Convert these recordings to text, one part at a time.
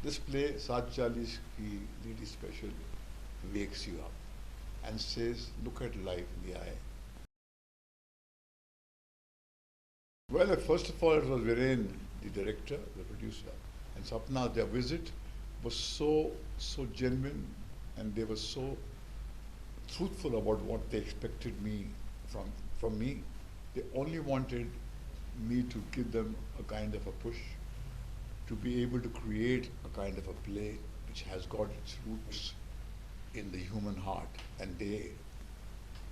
This play, Saat Chalis Ki Lady Special, wakes you up and says, look at life in the eye. Well, first of all, it was Viren, the director, the producer, and Sapna. Their visit was so genuine, and they were so truthful about what they expected me from me. They only wanted me to give them a kind of a push, to be able to create a kind of a play which has got its roots in the human heart. And they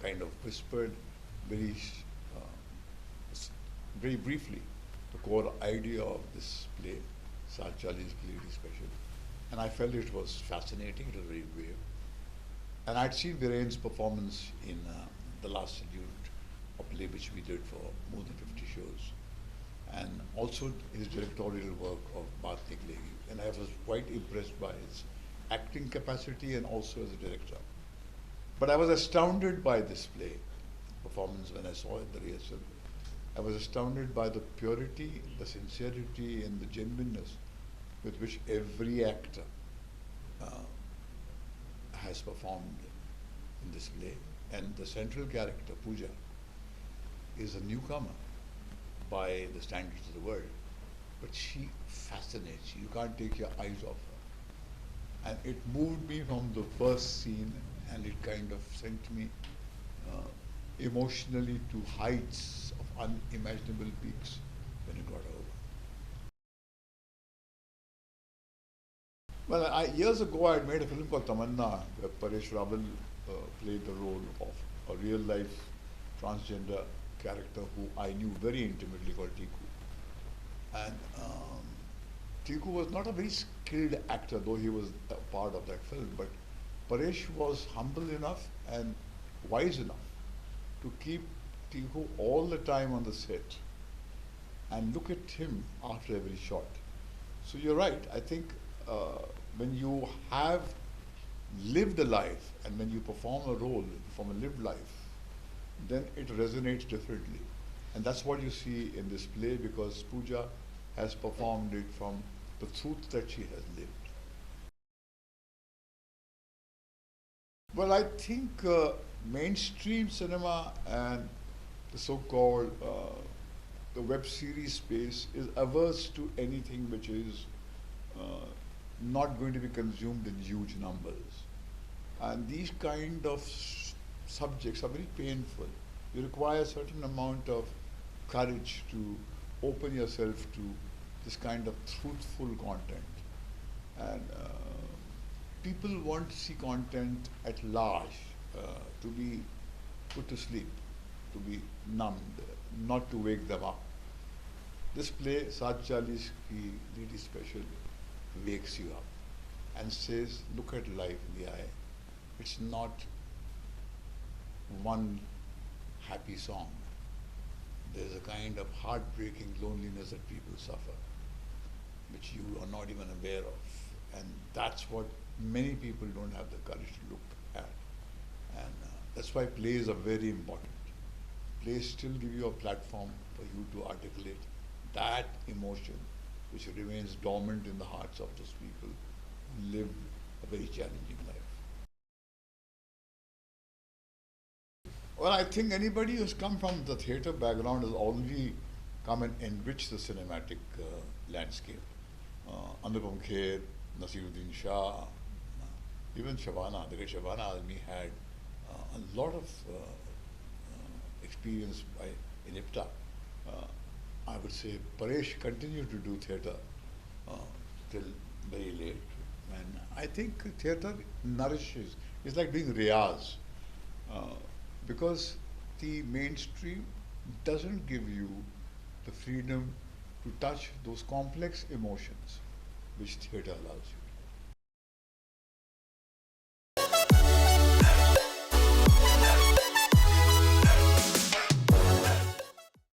kind of whispered very, very briefly the core idea of this play, Saat Chalis Ki Lady Special. And I felt it was fascinating, it was very brave. And I'd seen Viren's performance in The Last Salute, a play which we did for more than 50 shows. And also his directorial work of Bhatt, and I was quite impressed by his acting capacity and also as a director. But I was astounded by this play performance when I saw it, the rehearsal. I was astounded by the purity, the sincerity, and the genuineness with which every actor has performed in this play. And the central character, Pooja, is a newcomer by the standards of the world, but she fascinates you. You can't take your eyes off her. And it moved me from the first scene, and it kind of sent me emotionally to heights of unimaginable peaks when it got over. Well, years ago I had made a film called Tamanna, where Paresh Rawal played the role of a real-life transgender character who I knew very intimately, called Tiku. And Tiku was not a very skilled actor, though he was a part of that film, but Paresh was humble enough and wise enough to keep Tiku all the time on the set and look at him after every shot. So you're right, I think when you have lived a life and when you perform a role from a lived life, then it resonates differently. And that's what you see in this play, because Pooja has performed it from the truth that she has lived. Well, I think mainstream cinema and the so-called the web series space is averse to anything which is not going to be consumed in huge numbers. And these kind of subjects are very painful. You require a certain amount of courage to open yourself to this kind of truthful content. And people want to see content at large, to be put to sleep, to be numbed, not to wake them up. This play, Saat Chalis Ki Lady Special, wakes you up and says, look at life in the eye. It's not one happy song. There's a kind of heartbreaking loneliness that people suffer, which you are not even aware of. And that's what many people don't have the courage to look at. And that's why plays are very important. Plays still give you a platform for you to articulate that emotion which remains dormant in the hearts of those people who live a very challenging life. Well, I think anybody who's come from the theatre background has already come and enriched the cinematic landscape. Anupam Kher, Nasiruddin Shah, even Shabana, the great Shabana Azmi had a lot of experience in IPTA. I would say Paresh continued to do theatre till very late. And I think theatre nourishes. It's like doing riyaz. Because the mainstream doesn't give you the freedom to touch those complex emotions which theatre allows you.